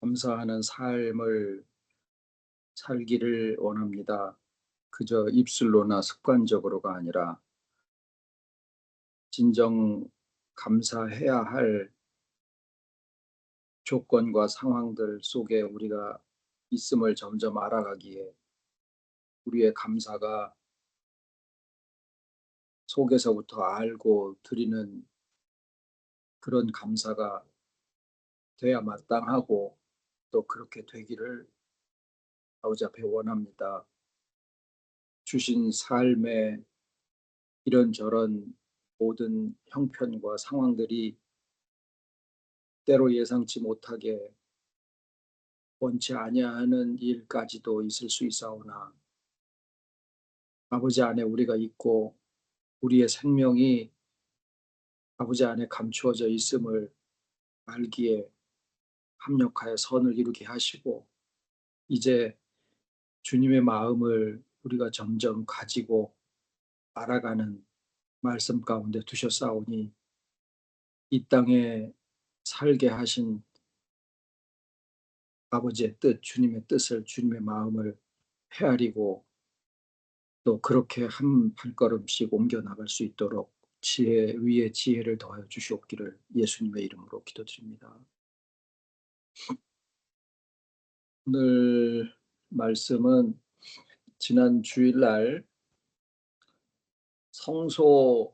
감사하는 삶을 살기를 원합니다. 그저 입술로나 습관적으로가 아니라 진정 감사해야 할 조건과 상황들 속에 우리가 있음을 점점 알아가기에 우리의 감사가 속에서부터 알고 드리는 그런 감사가 돼야 마땅하고, 또 그렇게 되기를 아버지 앞에 원합니다. 주신 삶의 이런저런 모든 형편과 상황들이 때로 예상치 못하게 원치 아니하는 일까지도 있을 수 있사오나, 아버지 안에 우리가 있고 우리의 생명이 아버지 안에 감추어져 있음을 알기에 합력하여 선을 이루게 하시고, 이제 주님의 마음을 우리가 점점 가지고 알아가는 말씀 가운데 두셨사오니, 이 땅에 살게 하신 아버지의 뜻, 주님의 뜻을, 주님의 마음을 헤아리고 또 그렇게 한 발걸음씩 옮겨 나갈 수 있도록 지혜 위에 지혜를 더하여 주시옵기를 예수님의 이름으로 기도드립니다. 오늘 말씀은 지난 주일날 성소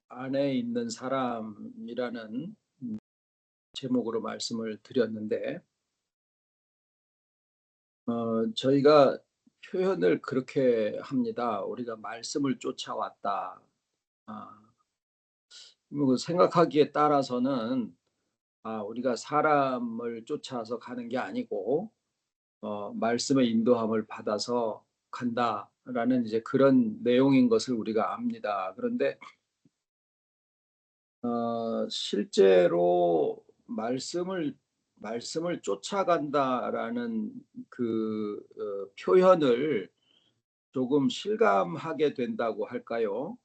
안에 있는 사람이라는 제목으로 말씀을 드렸는데, 저희가 표현을 그렇게 합니다. 우리가 말씀을 쫓아왔다. 아, 뭐 생각하기에 따라서는 우리가 사람을 쫓아서 가는 게 아니고 말씀의 인도함을 받아서 간다라는 이제 그런 내용인 것을 우리가 압니다. 그런데 실제로 말씀을 쫓아간다라는 그 표현을 조금 실감하게 된다고 할까요?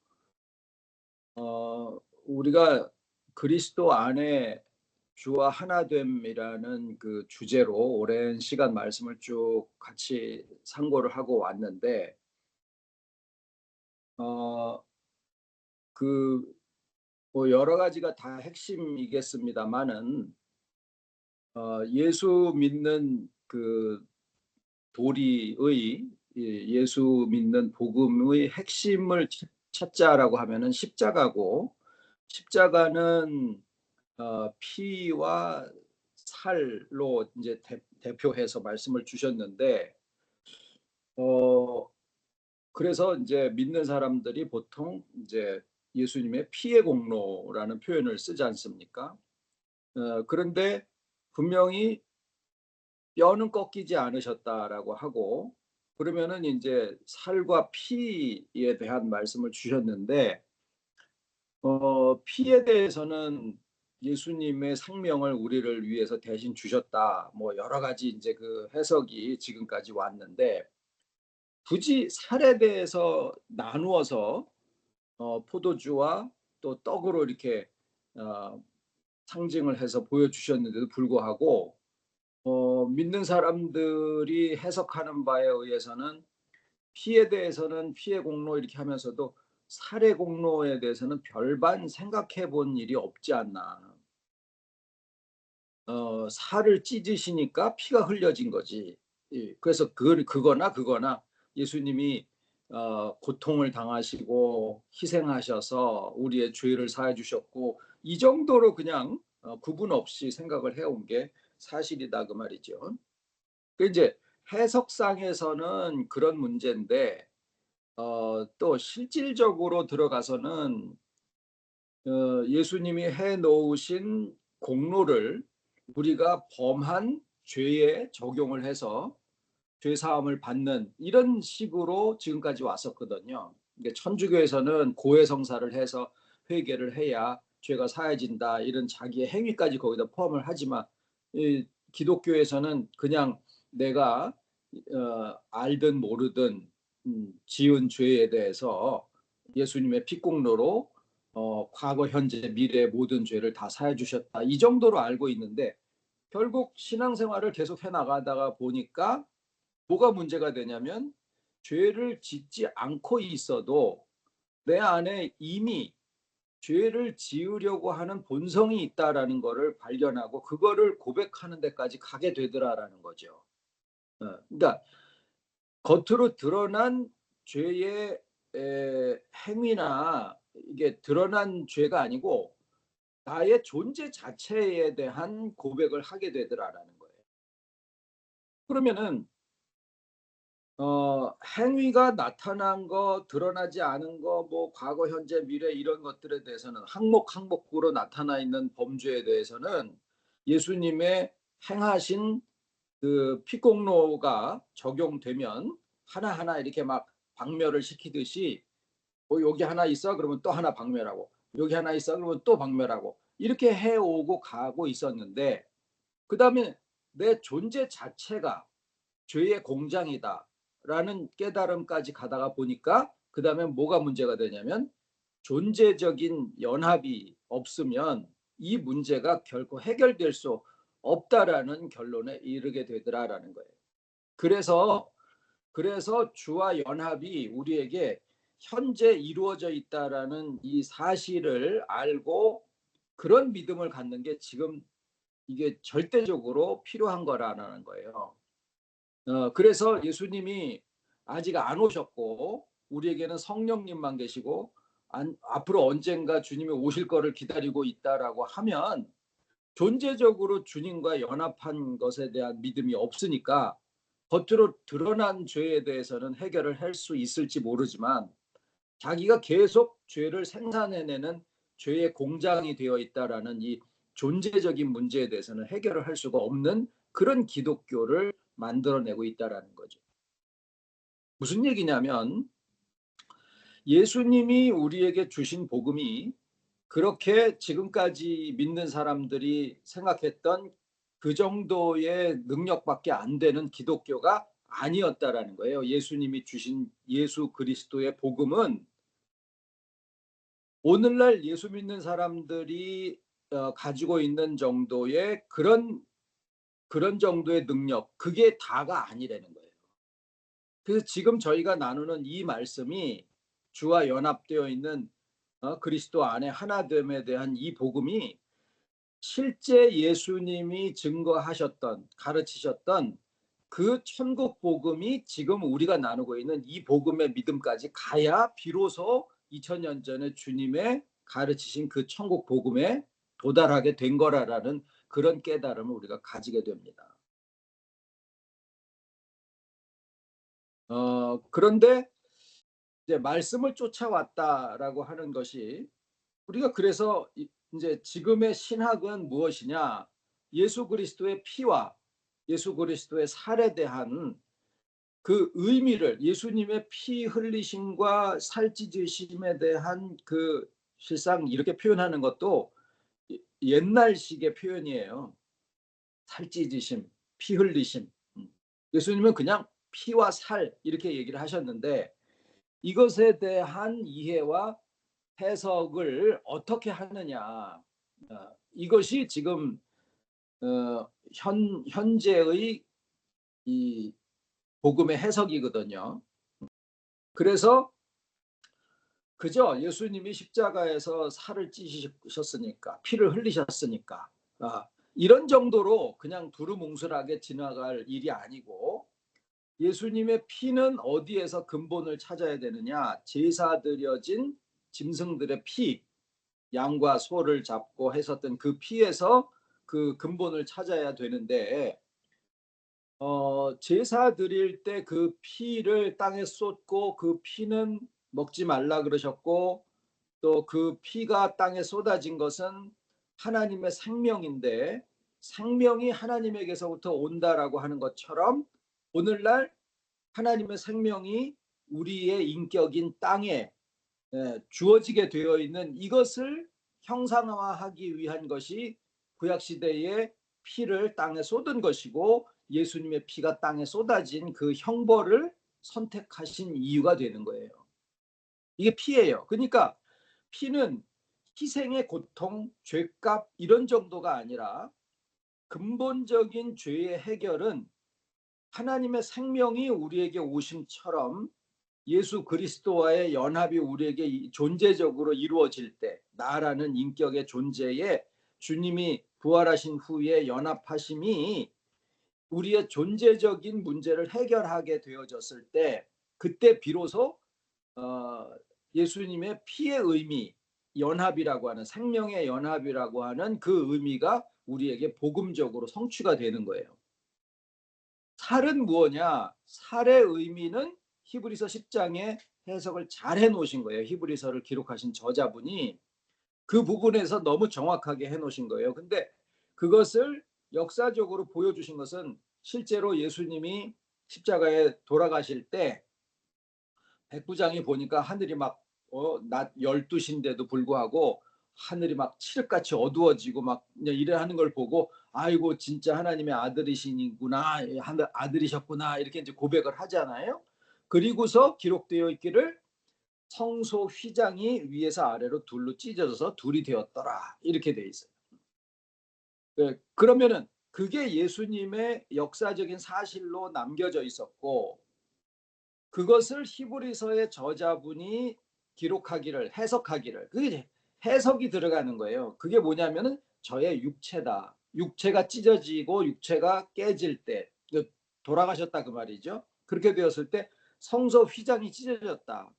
우리가 그리스도 안에 주와 하나됨이라는 그 주제로 오랜 시간 말씀을 쭉 같이 상고를 하고 왔는데, 어, 그, 뭐 여러 가지가 다 핵심이겠습니다만은, 예수 믿는 그 도리의, 예수 믿는 복음의 핵심을 찾자라고 하면은 십자가고, 십자가는 피와 살로 이제 대표해서 말씀을 주셨는데, 어, 그래서 이제 믿는 사람들이 보통 이제 예수님의 피의 공로라는 표현을 쓰지 않습니까? 그런데 분명히 뼈는 꺾이지 않으셨다라고 하고, 그러면은 이제 살과 피에 대한 말씀을 주셨는데, 피에 대해서는 예수님의 생명을 우리를 위해서 대신 주셨다. 뭐 여러 가지 이제 그 해석이 지금까지 왔는데, 굳이 살에 대해서 나누어서 포도주와 또 떡으로 이렇게 어, 상징을 해서 보여주셨는데도 불구하고, 믿는 사람들이 해석하는 바에 의해서는 피에 대해서는 피의 공로 이렇게 하면서도 살의 공로에 대해서는 별반 생각해 본 일이 없지 않나. 살을 찢으시니까 피가 흘려진 거지. 예, 그래서 그거나 예수님이 고통을 당하시고 희생하셔서 우리의 죄를 사해 주셨고, 이 정도로 그냥 구분 없이 생각을 해온 게 사실이다 그 말이죠. 그 이제 해석상에서는 그런 문제인데, 또 실질적으로 들어가서는 예수님이 해 놓으신 공로를 우리가 범한 죄에 적용을 해서 죄 사함을 받는 이런 식으로 지금까지 왔었거든요. 그러니까 천주교에서는 고해성사를 해서 회개를 해야 죄가 사해진다, 이런 자기의 행위까지 거기다 포함을 하지만, 이 기독교에서는 그냥 내가 알든 모르든 지은 죄에 대해서 예수님의 피공로로 과거, 현재, 미래의 모든 죄를 다 사해 주셨다, 이 정도로 알고 있는데, 결국 신앙생활을 계속 해나가다가 보니까 뭐가 문제가 되냐면 죄를 짓지 않고 있어도 내 안에 이미 죄를 지으려고 하는 본성이 있다라는 것을 발견하고 그거를 고백하는 데까지 가게 되더라라는 거죠. 그러니까 겉으로 드러난 죄의 행위나 이게 드러난 죄가 아니고 나의 존재 자체에 대한 고백을 하게 되더라라는 거예요. 그러면은 행위가 나타난 거, 드러나지 않은 거, 뭐 과거, 현재, 미래 이런 것들에 대해서는 항목으로 나타나 있는 범죄에 대해서는 예수님의 행하신 그 피공로가 적용되면 하나하나 이렇게 막 박멸을 시키듯이 여기 하나 있어 그러면 또 하나 박멸하고 여기 하나 있어 그러면 또 박멸하고 이렇게 해오고 가고 있었는데 그다음에 내 존재 자체가 죄의 공장이다라는 깨달음까지 가다가 보니까 그다음에 뭐가 문제가 되냐면 존재적인 연합이 없으면 이 문제가 결코 해결될 수 없다라는 결론에 이르게 되더라라는 거예요. 그래서 주와 연합이 우리에게 현재 이루어져 있다라는 이 사실을 알고 그런 믿음을 갖는 게 지금 이게 절대적으로 필요한 거라는 거예요. 그래서 예수님이 아직 안 오셨고 우리에게는 성령님만 계시고 앞으로 언젠가 주님이 오실 거를 기다리고 있다라고 하면 존재적으로 주님과 연합한 것에 대한 믿음이 없으니까 겉으로 드러난 죄에 대해서는 해결을 할 수 있을지 모르지만 자기가 계속 죄를 생산해내는 죄의 공장이 되어 있다라는 이 존재적인 문제에 대해서는 해결을 할 수가 없는 그런 기독교를 만들어내고 있다라는 거죠. 무슨 얘기냐면 예수님이 우리에게 주신 복음이 그렇게 지금까지 믿는 사람들이 생각했던 그 정도의 능력밖에 안 되는 기독교가 아니었다라는 거예요. 예수님이 주신 예수 그리스도의 복음은 오늘날 예수 믿는 사람들이 가지고 있는 정도의 그런 정도의 능력, 그게 다가 아니라는 거예요. 그래서 지금 저희가 나누는 이 말씀이 주와 연합되어 있는 그리스도 안에 하나됨에 대한 이 복음이 실제 예수님이 증거하셨던 가르치셨던 그 천국 복음이 지금 우리가 나누고 있는 이 복음의 믿음까지 가야 비로소 2000년 전에 주님의 가르치신 그 천국 복음에 도달하게 된 거라라는 그런 깨달음을 우리가 가지게 됩니다. 그런데 이제 말씀을 쫓아왔다라고 하는 것이 우리가 그래서 이제 지금의 신학은 무엇이냐? 예수 그리스도의 피와 예수 그리스도의 살에 대한 그 의미를 예수님의 피 흘리심과 살 찢으심에 대한 그 실상 이렇게 표현하는 것도 옛날식의 표현이에요. 살 찢으심, 피 흘리심. 예수님은 그냥 피와 살 이렇게 얘기를 하셨는데 이것에 대한 이해와 해석을 어떻게 하느냐. 이것이 지금 현재의 이 복음의 해석이거든요. 그래서 그저 예수님이 십자가에서 살을 찢으셨으니까 피를 흘리셨으니까 이런 정도로 그냥 두루뭉술하게 지나갈 일이 아니고 예수님의 피는 어디에서 근본을 찾아야 되느냐. 제사 드려진 짐승들의 피, 양과 소를 잡고 했었던 그 피에서 그 근본을 찾아야 되는데 제사 드릴 때 그 피를 땅에 쏟고 그 피는 먹지 말라 그러셨고 또 그 피가 땅에 쏟아진 것은 하나님의 생명인데 생명이 하나님에게서부터 온다라고 하는 것처럼 오늘날 하나님의 생명이 우리의 인격인 땅에 주어지게 되어 있는 이것을 형상화하기 위한 것이 구약시대의 피를 땅에 쏟은 것이고 예수님의 피가 땅에 쏟아진 그 형벌을 선택하신 이유가 되는 거예요. 이게 피예요. 그러니까 피는 희생의 고통, 죄값 이런 정도가 아니라 근본적인 죄의 해결은 하나님의 생명이 우리에게 오심처럼 예수 그리스도와의 연합이 우리에게 존재적으로 이루어질 때, 나라는 인격의 존재에 주님이 부활하신 후에 연합하심이 우리의 존재적인 문제를 해결하게 되어졌을 때, 그때 비로소 예수님의 피의 의미, 연합이라고 하는, 생명의 연합이라고 하는 그 의미가 우리에게 복음적으로 성취가 되는 거예요. 살은 무엇냐? 살의 의미는 히브리서 10장에 해석을 잘 해놓으신 거예요. 히브리서를 기록하신 저자분이 그 부분에서 너무 정확하게 해놓으신 거예요. 근데 그것을 역사적으로 보여주신 것은 실제로 예수님이 십자가에 돌아가실 때 백부장이 보니까 하늘이 막 낮 12시인데도 불구하고 하늘이 막 칠흑같이 어두워지고 막 이래 하는 걸 보고, 아이고 진짜 하나님의 아들이시구나, 아들이셨구나, 이렇게 이제 고백을 하잖아요. 그리고서 기록되어 있기를 성소 휘장이 위에서 아래로 둘로 찢어져서 둘이 되었더라, 이렇게 돼 있어요. 네, 그러면은 그게 예수님의 역사적인 사실로 남겨져 있었고, 그것을 히브리서의 저자분이 기록하기를, 해석하기를, 그게 해석이 들어가는 거예요. 그게 뭐냐면은 저의 육체다. 육체가 찢어지고 육체가 깨질 때, 돌아가셨다 그 말이죠. 그렇게 되었을 때 성소 휘장이 찢어졌다.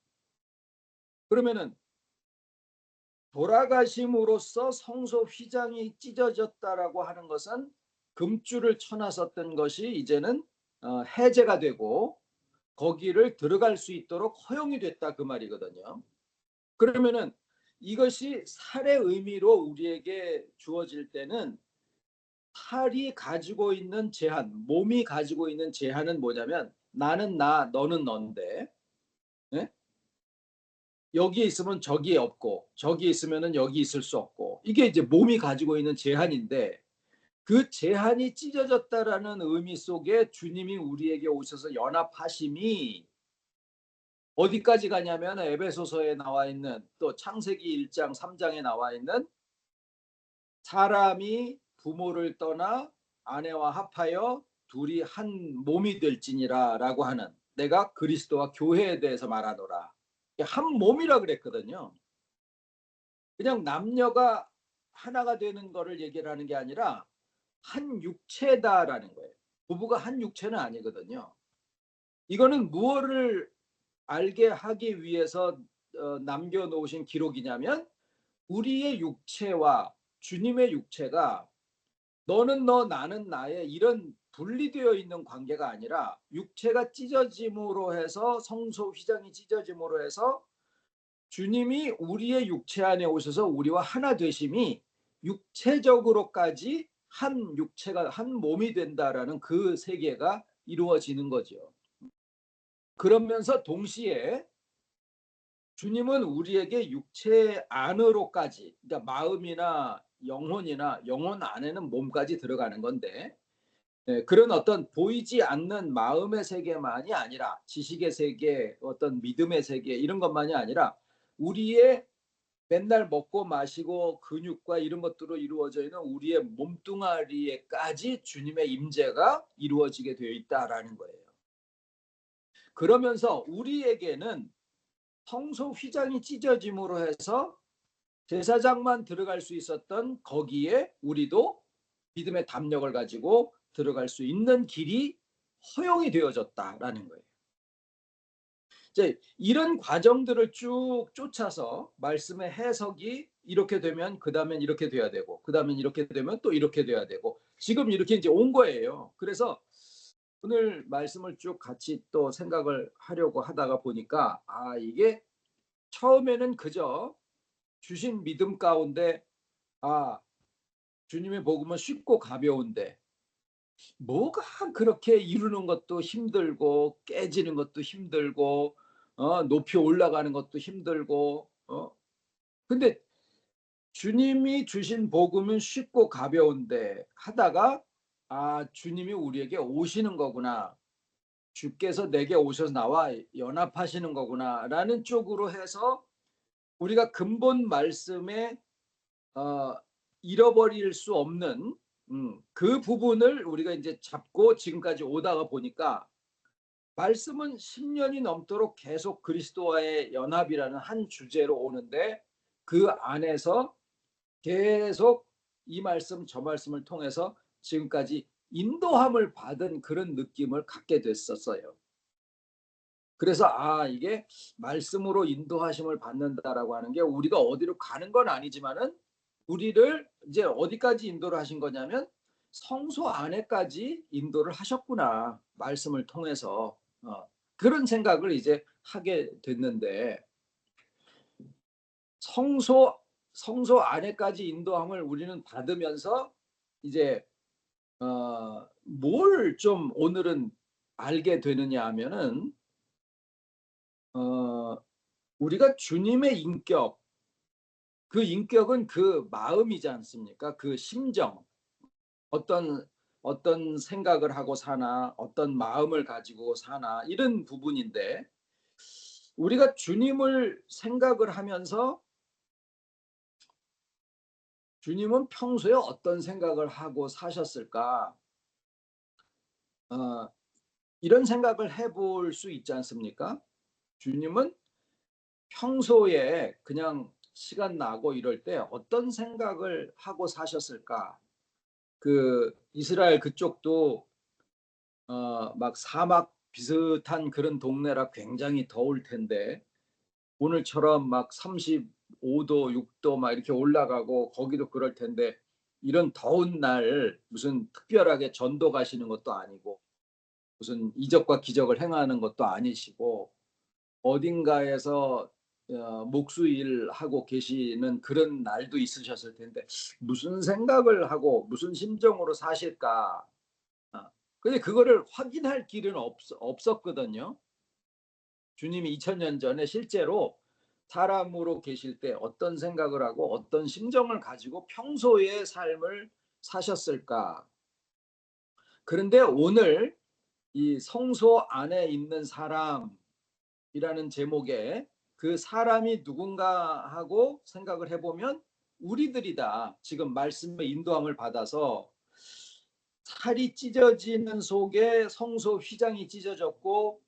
그러면은 돌아가심으로써 성소 휘장이 찢어졌다라고 하는 것은 금줄을 쳐놨었던 것이 이제는 해제가 되고 거기를 들어갈 수 있도록 허용이 됐다 그 말이거든요. 그러면은 이것이 살의 의미로 우리에게 주어질 때는, 살이 가지고 있는 제한, 몸이 가지고 있는 제한은 뭐냐면 나는 나, 너는 넌데, 네? 여기에 있으면 저기에 없고 저기에 있으면 여기 있을 수 없고, 이게 이제 몸이 가지고 있는 제한인데, 그 제한이 찢어졌다라는 의미 속에 주님이 우리에게 오셔서 연합하심이 어디까지 가냐면 에베소서에 나와 있는, 또 창세기 1장 3장에 나와 있는 사람이 부모를 떠나 아내와 합하여 둘이 한 몸이 될지니라 라고 하는, 내가 그리스도와 교회에 대해서 말하노라. 한 몸이라 그랬거든요. 그냥 남녀가 하나가 되는 거를 얘기를 하는 게 아니라 한 육체다라는 거예요. 부부가 한 육체는 아니거든요. 이거는 무엇을 알게 하기 위해서 남겨놓으신 기록이냐면, 우리의 육체와 주님의 육체가 너는 너 나는 나의 이런 분리되어 있는 관계가 아니라, 육체가 찢어짐으로 해서, 성소 휘장이 찢어짐으로 해서 주님이 우리의 육체 안에 오셔서 우리와 하나 되심이 육체적으로까지 한 육체가 한 몸이 된다라는 그 세계가 이루어지는 거죠. 그러면서 동시에 주님은 우리에게 육체 안으로까지, 그러니까 마음이나 영혼이나 영혼 안에는 몸까지 들어가는 건데, 그런 어떤 보이지 않는 마음의 세계만이 아니라, 지식의 세계, 어떤 믿음의 세계, 이런 것만이 아니라 우리의 맨날 먹고 마시고 근육과 이런 것들로 이루어져 있는 우리의 몸뚱아리에까지 주님의 임재가 이루어지게 되어 있다라는 거예요. 그러면서 우리에게는 성소 휘장이 찢어짐으로 해서 제사장만 들어갈 수 있었던 거기에 우리도 믿음의 담력을 가지고 들어갈 수 있는 길이 허용이 되어졌다라는 거예요. 이제 이런 과정들을 쭉 쫓아서 말씀의 해석이 이렇게 되면 그 다음엔 이렇게 돼야 되고, 그 다음엔 이렇게 되면 또 이렇게 돼야 되고, 지금 이렇게 이제 온 거예요. 그래서 오늘 말씀을 쭉 같이 또 생각을 하려고 하다가 보니까, 이게 처음에는 그저 주신 믿음 가운데, 주님의 복음은 쉽고 가벼운데 뭐가 그렇게 이루는 것도 힘들고 깨지는 것도 힘들고 높이 올라가는 것도 힘들고, 근데 주님이 주신 복음은 쉽고 가벼운데 하다가, 주님이 우리에게 오시는 거구나, 주께서 내게 오셔서 나와 연합하시는 거구나 라는 쪽으로 해서 우리가 근본 말씀에 잃어버릴 수 없는 그 부분을 우리가 이제 잡고 지금까지 오다가 보니까 말씀은 10년이 넘도록 계속 그리스도와의 연합이라는 한 주제로 오는데 그 안에서 계속 이 말씀 저 말씀을 통해서 지금까지 인도함을 받은 그런 느낌을 갖게 됐었어요. 그래서 이게 말씀으로 인도하심을 받는다라고 하는 게 우리가 어디로 가는 건 아니지만은 우리를 이제 어디까지 인도를 하신 거냐면 성소 안에까지 인도를 하셨구나. 말씀을 통해서. 그런 생각을 이제 하게 됐는데 성소 성소 안에까지 인도함을 우리는 받으면서 이제 뭘 좀 오늘은 알게 되느냐 하면은 어 우리가 주님의 인격, 그 인격은 그 마음이지 않습니까? 그 심정, 어떤 어떤 생각을 하고 사나, 어떤 마음을 가지고 사나 이런 부분인데 우리가 주님을 생각을 하면서 주님은 평소에 어떤 생각을 하고 사셨을까? 어, 이런 생각을 해볼 수 있지 않습니까? 주님은 평소에 그냥 시간 나고 이럴 때 어떤 생각을 하고 사셨을까? 그 이스라엘 그쪽도 막 사막 비슷한 그런 동네라 굉장히 더울 텐데 오늘처럼 막 35도, 6도 막 이렇게 올라가고 거기도 그럴 텐데 이런 더운 날 무슨 특별하게 전도 가시는 것도 아니고 무슨 이적과 기적을 행하는 것도 아니시고 어딘가에서 목수일 하고 계시는 그런 날도 있으셨을 텐데 무슨 생각을 하고 무슨 심정으로 사실까? 근데 그거를 확인할 길은 없었거든요. 주님이 2000년 전에 실제로 사람으로 계실 때 어떤 생각을 하고 어떤 심정을 가지고 평소의 삶을 사셨을까? 그런데 오늘 이 성소 안에 있는 사람이라는 제목에 그 사람이 누군가 하고 생각을 해보면 우리들이다. 지금 말씀의 인도함을 받아서 살이 찢어지는 속에 성소 휘장이 찢어졌고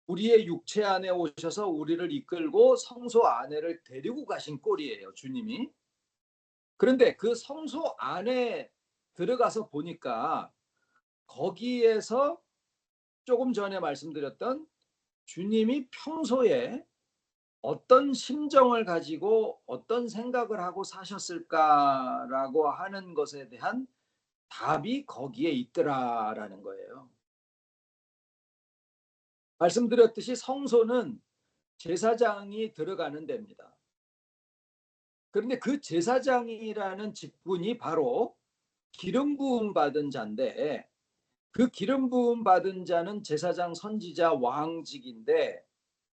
우리의 육체 안에 오셔서 우리를 이끌고 성소 안에를 데리고 가신 꼴이에요, 주님이. 그런데 그 성소 안에 들어가서 보니까 거기에서 조금 전에 말씀드렸던 주님이 평소에 어떤 심정을 가지고 어떤 생각을 하고 사셨을까라고 하는 것에 대한 답이 거기에 있더라라는 거예요. 말씀드렸듯이 성소는 제사장이 들어가는 데입니다. 그런데 그 제사장이라는 직분이 바로 기름 부음 받은 자인데 그 기름 부음 받은 자는 제사장, 선지자, 왕직인데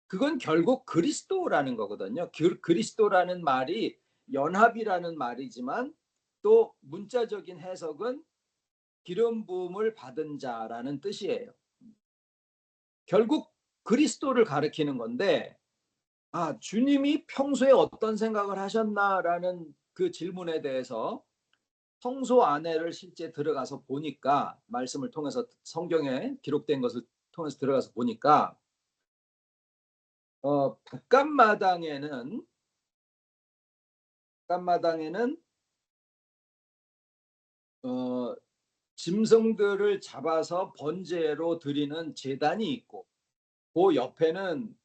그건 결국 그리스도라는 거거든요. 그리스도라는 말이 연합이라는 말이지만 또 문자적인 해석은 기름 부음을 받은 자라는 뜻이에요. 결국 그리스도를 가리키는 건데 주님이 평소에 어떤 생각을 하셨나라는 그 질문에 대해서 성소 안에를 실제 들어가서 보니까 말씀을 통해서 성경에 기록된 것을 통해서 들어가서 보니까 바깥마당에는 바깥마당에는 어, 짐승들을 잡아서 번제로 드리는 제단이 있고 그 옆에는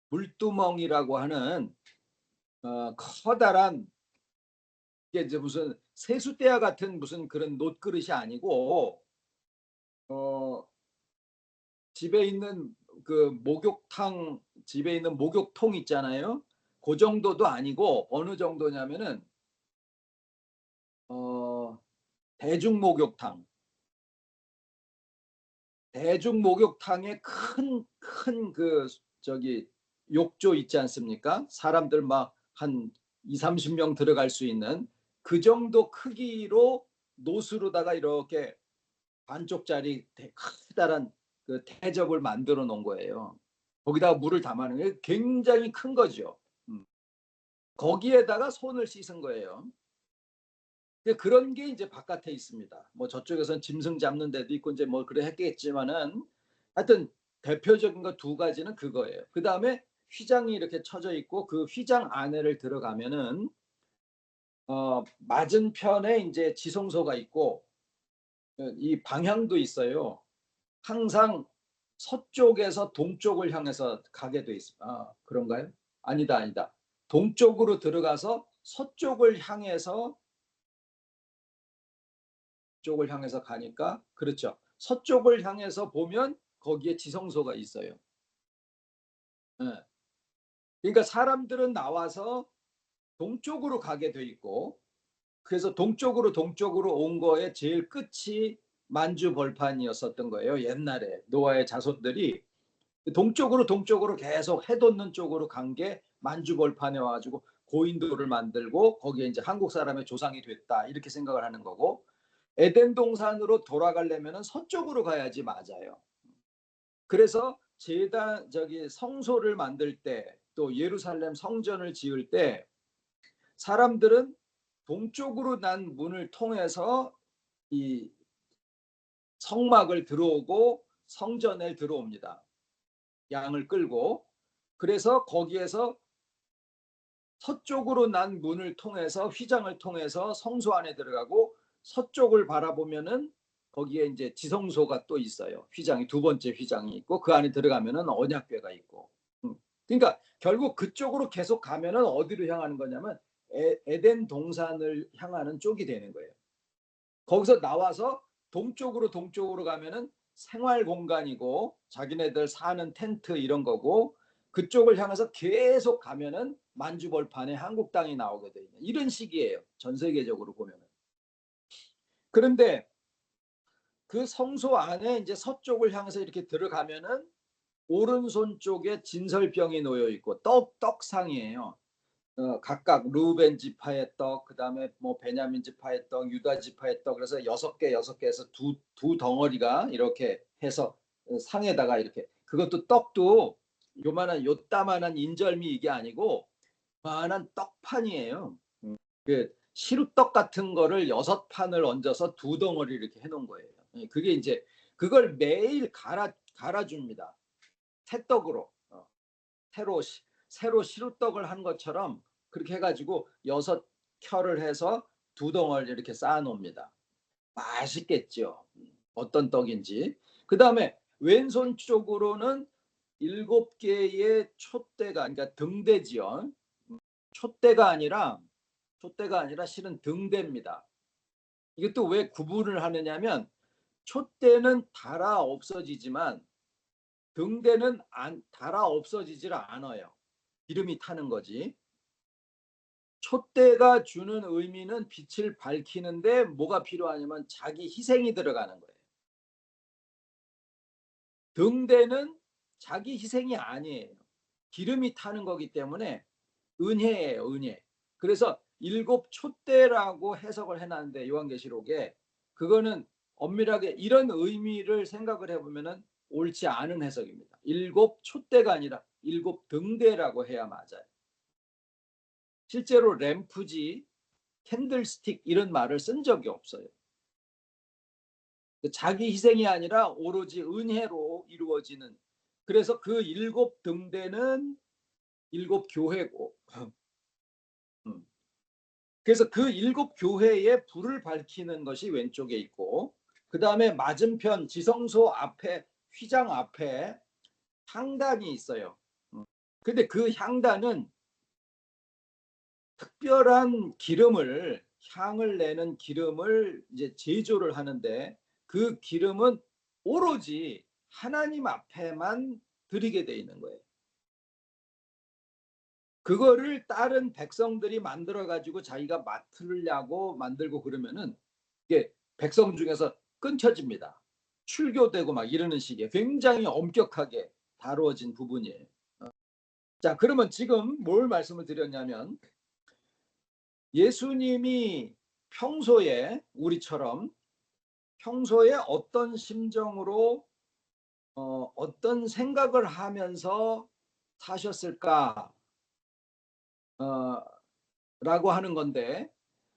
물두멍이라고 하는 커다란 이게 이제 무슨 세숫대야 같은 무슨 그런 놋그릇이 아니고 어, 집에 있는 그 목욕탕 집에 있는 목욕통 있잖아요. 그 정도도 아니고 어느 정도냐면은 어, 대중 목욕탕 대중 목욕탕에 큰 그 저기 욕조 있지 않습니까? 사람들 막 한 2, 30명 들어갈 수 있는 그 정도 크기로 노스로다가 이렇게 반쪽짜리 커다란 그 대접을 만들어 놓은 거예요. 거기다가 물을 담아놓은 게 굉장히 큰 거죠. 거기에다가 손을 씻은 거예요. 근데 그런 게 이제 바깥에 있습니다. 뭐 저쪽에서는 짐승 잡는 데도 있고 이제 뭐 그래 했겠지만은 하여튼 대표적인 거 두 가지는 그거예요. 그다음에 휘장이 이렇게 쳐져 있고 그 휘장 안에를 들어가면은 맞은편에 이제 지성소가 있고 이 방향도 있어요. 항상 서쪽에서 동쪽을 향해서 가게 돼 있습니다. 그런가요? 아니다, 아니다. 동쪽으로 들어가서 서쪽을 향해서 쪽을 향해서 가니까 그렇죠. 서쪽을 향해서 보면 거기에 지성소가 있어요. 예. 그러니까 사람들은 나와서 동쪽으로 가게 돼 있고 그래서 동쪽으로 온 거에 제일 끝이 만주 벌판이었었던 거예요. 옛날에 노아의 자손들이 동쪽으로 계속 해돋는 쪽으로 간 게 만주 벌판에 와가지고 고인돌을 만들고 거기에 이제 한국 사람의 조상이 됐다 이렇게 생각을 하는 거고 에덴 동산으로 돌아가려면 서쪽으로 가야지 맞아요. 그래서 제단 저기 성소를 만들 때 또 예루살렘 성전을 지을 때 사람들은 동쪽으로 난 문을 통해서 이 성막을 들어오고 성전에 들어옵니다. 양을 끌고. 그래서 거기에서 서쪽으로 난 문을 통해서 휘장을 통해서 성소 안에 들어가고 서쪽을 바라보면은 거기에 이제 지성소가 또 있어요. 휘장이 두 번째 휘장이 있고 그 안에 들어가면은 언약궤가 있고. 그러니까 결국 그쪽으로 계속 가면은 어디로 향하는 거냐면 에덴 동산을 향하는 쪽이 되는 거예요. 거기서 나와서 동쪽으로 가면은 생활 공간이고 자기네들 사는 텐트 이런 거고 그쪽을 향해서 계속 가면은 만주벌판에 한국 땅이 나오게 돼 있는 이런 식이에요. 전 세계적으로 보면은. 그런데 그 성소 안에 이제 서쪽을 향해서 이렇게 들어가면은 오른손 쪽에 진설병이 놓여 있고 떡상이에요. 각각 루벤 지파의 떡, 그다음에 뭐 베냐민 지파의 떡, 유다 지파의 떡, 그래서 6개 해서 두 덩어리가 이렇게 해서 상에다가 이렇게 그것도 떡도 요따만한 인절미 이게 아니고 요만한 떡판이에요. 그 시루떡 같은 거를 6판을 얹어서 두 덩어리 이렇게 해놓은 거예요. 그게 이제 그걸 매일 갈아줍니다. 새떡으로 새로 시루떡을 한 것처럼 그렇게 해가지고 6켜를 해서 두 덩어리 이렇게 쌓아놓습니다. 맛있겠죠. 어떤 떡인지. 그 다음에 왼손 쪽으로는 7개의 촛대가 그러니까 등대지요. 촛대가 아니라 실은 등대입니다. 이것도 왜 구분을 하느냐면 촛대는 달아 없어지지만 등대는 달아 없어지질 않아요. 기름이 타는 거지. 촛대가 주는 의미는 빛을 밝히는데 뭐가 필요하냐면 자기 희생이 들어가는 거예요. 등대는 자기 희생이 아니에요. 기름이 타는 거기 때문에 은혜예요, 은혜. 그래서 7촛대라고 해석을 해놨는데 요한계시록에 그거는 엄밀하게 이런 의미를 생각을 해보면 옳지 않은 해석입니다. 7촛대가 아니라 7등대라고 해야 맞아요. 실제로 램프지, 캔들스틱 이런 말을 쓴 적이 없어요. 자기 희생이 아니라 오로지 은혜로 이루어지는. 그래서 그 7등대는 7교회고 그래서 그 7교회에 불을 밝히는 것이 왼쪽에 있고 그 다음에 맞은편 지성소 앞에 휘장 앞에 향단이 있어요. 근데 그 향단은 특별한 기름을 향을 내는 기름을 이제 제조를 하는데 그 기름은 오로지 하나님 앞에만 드리게 돼 있는 거예요. 그거를 다른 백성들이 만들어 가지고 자기가 맡으려고 만들고 그러면은 이게 백성 중에서 끊겨집니다. 출교되고 막 이러는 식의 굉장히 엄격하게 다루어진 부분이에요. 자, 그러면 지금 뭘 말씀을 드렸냐면 예수님이 우리처럼 평소에 어떤 심정으로 어떤 생각을 하면서 사셨을까 라고 하는 건데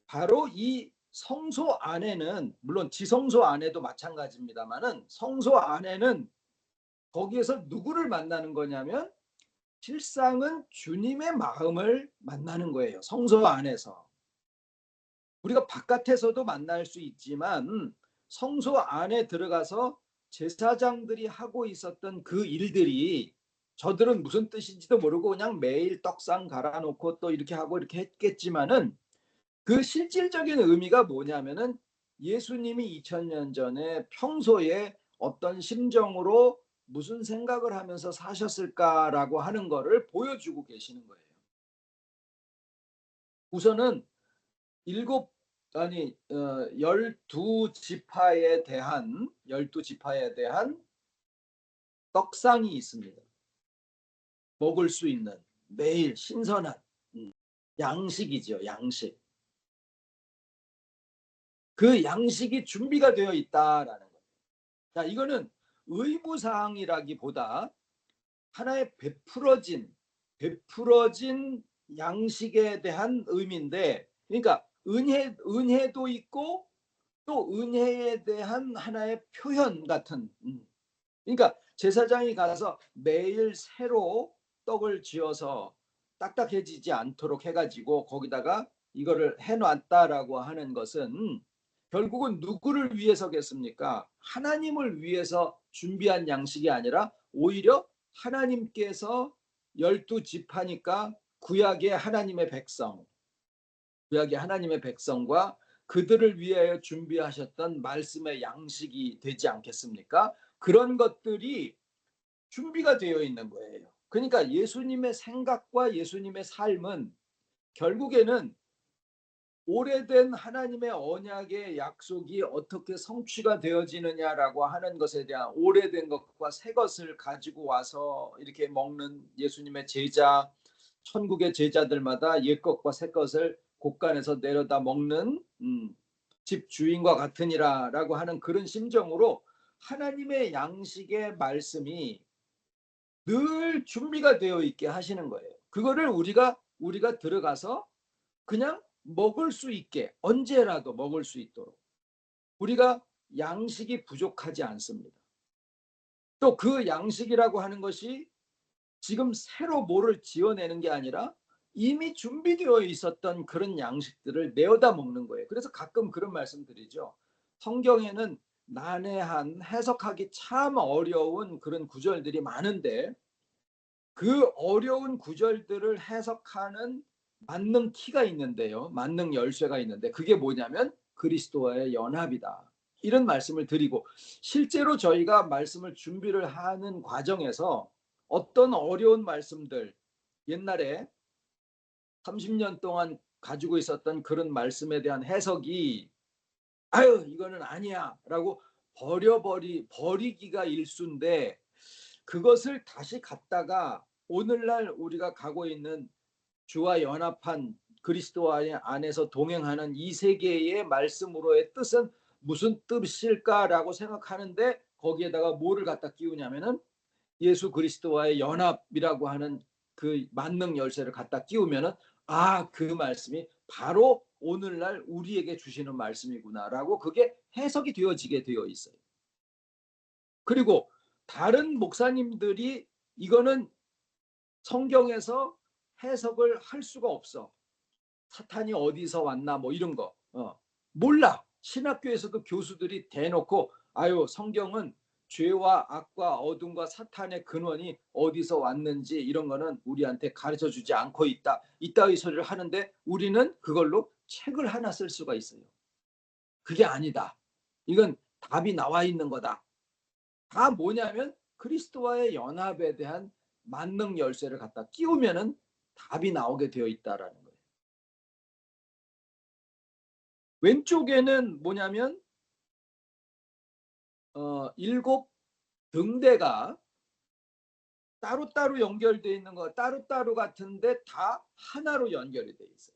바로 이 성소 안에는, 물론 지성소 안에도 마찬가지입니다만은, 성소 안에는 거기에서 누구를 만나는 거냐면 실상은 주님의 마음을 만나는 거예요. 성소 안에서. 우리가 바깥에서도 만날 수 있지만 성소 안에 들어가서 제사장들이 하고 있었던 그 일들이, 저들은 무슨 뜻인지도 모르고 그냥 매일 떡상 갈아놓고 또 이렇게 하고 이렇게 했겠지만은, 그 실질적인 의미가 뭐냐면은 예수님이 2000년 전에 평소에 어떤 심정으로 무슨 생각을 하면서 사셨을까라고 하는 거를 보여주고 계시는 거예요. 우선은 일곱 아니 12지파에 대한 떡상이 있습니다. 먹을 수 있는 매일 신선한 양식이죠. 양식. 그 양식이 준비가 되어 있다라는 거예요. 자, 이거는 의무사항이라기보다 하나의 베풀어진 양식에 대한 의미인데, 그러니까 은혜도 있고 또 은혜에 대한 하나의 표현 같은. 그러니까 제사장이 가서 매일 새로 떡을 지어서 딱딱해지지 않도록 해가지고 거기다가 이거를 해놨다라고 하는 것은 결국은 누구를 위해서겠습니까? 하나님을 위해서 준비한 양식이 아니라 오히려 하나님께서 12지파니까 구약의 하나님의 백성과 그들을 위하여 준비하셨던 말씀의 양식이 되지 않겠습니까? 그런 것들이 준비가 되어 있는 거예요. 그러니까 예수님의 생각과 예수님의 삶은 결국에는 오래된 하나님의 언약의 약속이 어떻게 성취가 되어지느냐라고 하는 것에 대한, 오래된 것과 새 것을 가지고 와서 이렇게 먹는 예수님의 제자, 천국의 제자들마다 옛 것과 새 것을 곳간에서 내려다 먹는 집 주인과 같으니라라고 하는 그런 심정으로 하나님의 양식의 말씀이 늘 준비가 되어 있게 하시는 거예요. 그거를 우리가 들어가서 그냥 먹을 수 있게, 언제라도 먹을 수 있도록, 우리가 양식이 부족하지 않습니다. 또 그 양식이라고 하는 것이 지금 새로 뭐를 지어내는 게 아니라 이미 준비되어 있었던 그런 양식들을 내어다 먹는 거예요. 그래서 가끔 그런 말씀 드리죠. 성경에는 난해한, 해석하기 참 어려운 그런 구절들이 많은데 그 어려운 구절들을 해석하는 만능 키가 있는데요. 만능 열쇠가 있는데 그게 뭐냐면 그리스도와의 연합이다. 이런 말씀을 드리고, 실제로 저희가 말씀을 준비를 하는 과정에서 어떤 어려운 말씀들, 옛날에 30년 동안 가지고 있었던 그런 말씀에 대한 해석이 아유 이거는 아니야 라고 버리기가 일쑤인데, 그것을 다시 갖다가 오늘날 우리가 가고 있는 주와 연합한 그리스도 안에서 동행하는 이 세계의 말씀으로의 뜻은 무슨 뜻일까라고 생각하는데, 거기에다가 뭐를 갖다 끼우냐면은 예수 그리스도와의 연합이라고 하는 그 만능 열쇠를 갖다 끼우면은 그 말씀이 바로 오늘날 우리에게 주시는 말씀이구나라고 그게 해석이 되어지게 되어 있어요. 그리고 다른 목사님들이 이거는 성경에서 해석을 할 수가 없어, 사탄이 어디서 왔나 뭐 이런 거 몰라. 신학교에서도 교수들이 대놓고 아유 성경은 죄와 악과 어둠과 사탄의 근원이 어디서 왔는지 이런 거는 우리한테 가르쳐 주지 않고 있다, 이따위 소리를 하는데 우리는 그걸로 책을 하나 쓸 수가 있어요. 그게 아니다, 이건 답이 나와 있는 거다. 다 뭐냐면 그리스도와의 연합에 대한 만능 열쇠를 갖다 끼우면은 답이 나오게 되어 있다라는 거예요. 왼쪽에는 뭐냐면 일곱 등대가 따로따로 연결되어 있는 거, 따로따로 같은데 다 하나로 연결이 되어 있어요.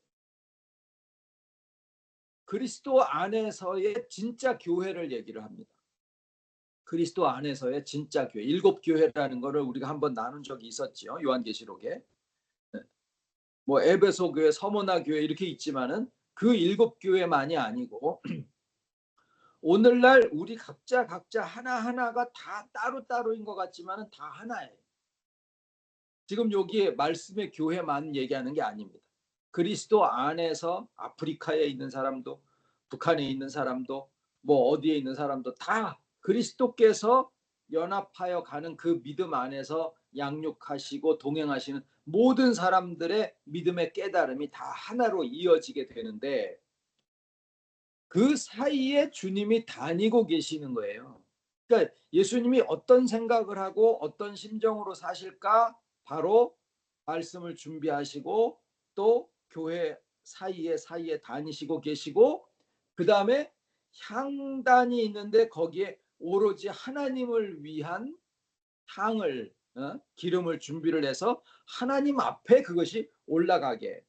그리스도 안에서의 진짜 교회를 얘기를 합니다. 그리스도 안에서의 진짜 교회, 일곱 교회라는 거를 우리가 한번 나눈 적이 있었죠, 요한계시록에. 뭐 에베소 교회, 서머나 교회 이렇게 있지만은 그 일곱 교회만이 아니고 오늘날 우리 각자 하나하나가 다 따로따로인 것 같지만은 다 하나예요. 지금 여기에 말씀의 교회만 얘기하는 게 아닙니다. 그리스도 안에서 아프리카에 있는 사람도, 북한에 있는 사람도, 뭐 어디에 있는 사람도 다 그리스도께서 연합하여 가는 그 믿음 안에서 양육하시고 동행하시는 모든 사람들의 믿음의 깨달음이 다 하나로 이어지게 되는데, 그 사이에 주님이 다니고 계시는 거예요. 그러니까 예수님이 어떤 생각을 하고 어떤 심정으로 사실까 바로 말씀을 준비하시고 또 교회 사이에 다니시고 계시고, 그 다음에 향단이 있는데 거기에 오로지 하나님을 위한 향을, 기름을 준비를 해서 하나님 앞에 그것이 올라가게,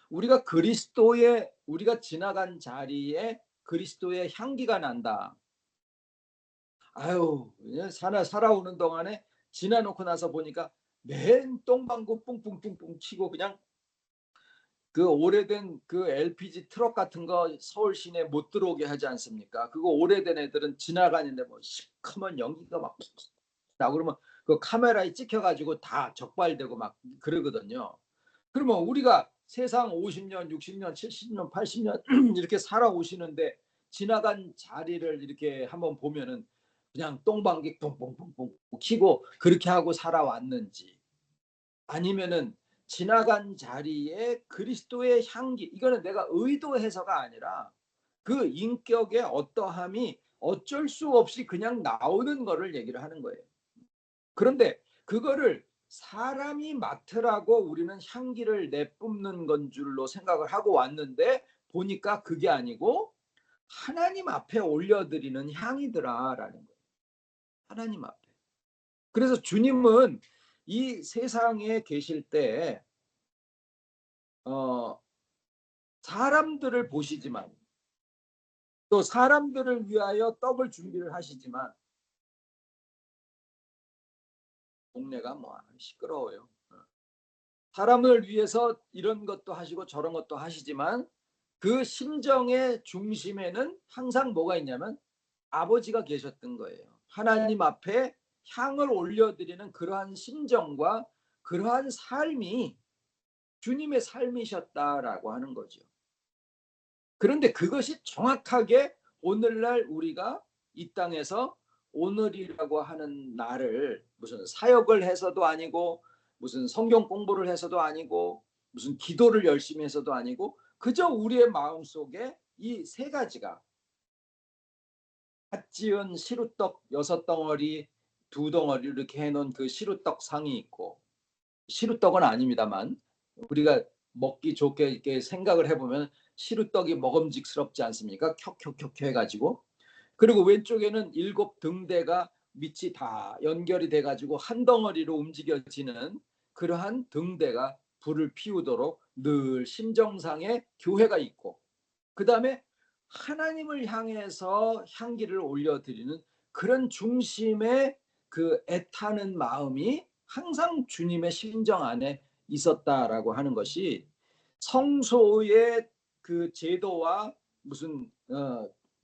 우리가 지나간 자리에 그리스도의 향기가 난다. 아유, 살아오는 동안에 지나놓고 나서 보니까 맨 똥방구 뿡뿡뿡뿡 치고 그냥 그 오래된 그 LPG 트럭 같은 거 서울 시내 못 들어오게 하지 않습니까? 그거 오래된 애들은 지나가는데 뭐 시커먼 연기가 막 나고 그러면 그 카메라에 찍혀가지고 다 적발되고 막 그러거든요. 그러면 우리가 세상 50년, 60년, 70년, 80년 이렇게 살아오시는데 지나간 자리를 이렇게 한번 보면은 그냥 똥방귀 뿡뿡뿡뿡 키고 그렇게 하고 살아왔는지, 아니면은 지나간 자리에 그리스도의 향기, 이거는 내가 의도해서가 아니라 그 인격의 어떠함이 어쩔 수 없이 그냥 나오는 거를 얘기를 하는 거예요. 그런데 그거를 사람이 맡으라고 우리는 향기를 내뿜는 건 줄로 생각을 하고 왔는데 보니까 그게 아니고 하나님 앞에 올려드리는 향이더라라는 거예요. 하나님 앞에. 그래서 주님은 이 세상에 계실 때 어, 사람들을 보시지만 또 사람들을 위하여 떡을 준비를 하시지만 동네가 뭐 시끄러워요. 사람을 위해서 이런 것도 하시고 저런 것도 하시지만 그 심정의 중심에는 항상 뭐가 있냐면 아버지가 계셨던 거예요. 하나님 앞에 향을 올려드리는 그러한 심정과 그러한 삶이 주님의 삶이셨다라고 하는 거죠. 그런데 그것이 정확하게 오늘날 우리가 이 땅에서 오늘이라고 하는 날을 무슨 사역을 해서도 아니고 무슨 성경 공부를 해서도 아니고 무슨 기도를 열심히 해서도 아니고 그저 우리의 마음속에 이 세 가지가 갓 지은 시루떡 6덩어리 2덩어리 이렇게 해놓은 그 시루떡 상이 있고, 시루떡은 아닙니다만 우리가 먹기 좋게 이렇게 생각을 해보면 시루떡이 먹음직스럽지 않습니까? 켜켜켜켜 해가지고. 그리고 왼쪽에는 7등대가 밑이 다 연결이 돼가지고 한 덩어리로 움직여지는 그러한 등대가 불을 피우도록 늘 심정상에 교회가 있고, 그 다음에 하나님을 향해서 향기를 올려드리는 그런 중심의 그 애타는 마음이 항상 주님의 심정 안에 있었다라고 하는 것이 성소의 그 제도와 무슨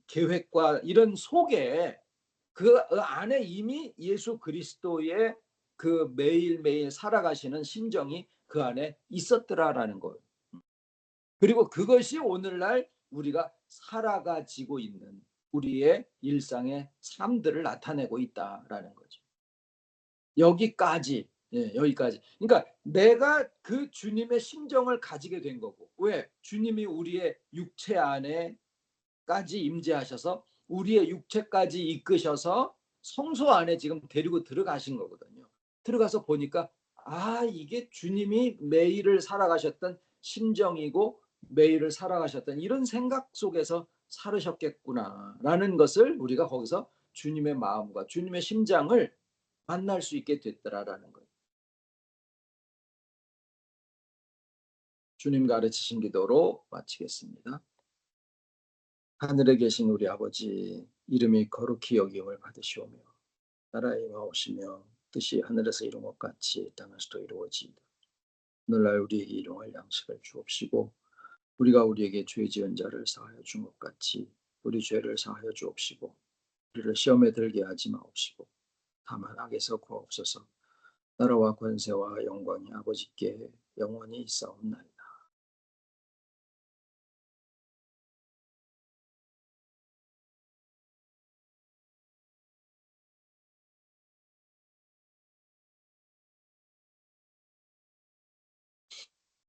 계획과 이런 속에 그 안에 이미 예수 그리스도의 그 매일매일 살아가시는 심정이 그 안에 있었더라라는 거예요. 그리고 그것이 오늘날 우리가 살아가지고 있는 우리의 일상의 삶들을 나타내고 있다라는 거죠. 여기까지. 예, 여기까지. 그러니까 내가 그 주님의 심정을 가지게 된 거고, 왜? 주님이 우리의 육체 안에까지 임재하셔서 우리의 육체까지 이끄셔서 성소 안에 지금 데리고 들어가신 거거든요. 들어가서 보니까 이게 주님이 매일을 살아가셨던 심정이고 매일을 살아가셨던 이런 생각 속에서 살으셨겠구나라는 것을 우리가 거기서 주님의 마음과 주님의 심장을 만날 수 있게 됐더라라는 거예요. 주님 가르치신 기도로 마치겠습니다. 하늘에 계신 우리 아버지, 이름이 거룩히 여김을 받으시오며 나라에 임하오시며 뜻이 하늘에서 이룬 것 같이 땅에서도 이루어지이다. 오늘날 우리에게 일용할 양식을 주옵시고 우리가 우리에게 죄 지은 자를 사하여 준 것 같이 우리 죄를 사하여 주옵시고 우리를 시험에 들게 하지 마옵시고 다만 악에서 구하옵소서. 나라와 권세와 영광이 아버지께 영원히 있사옵나이다.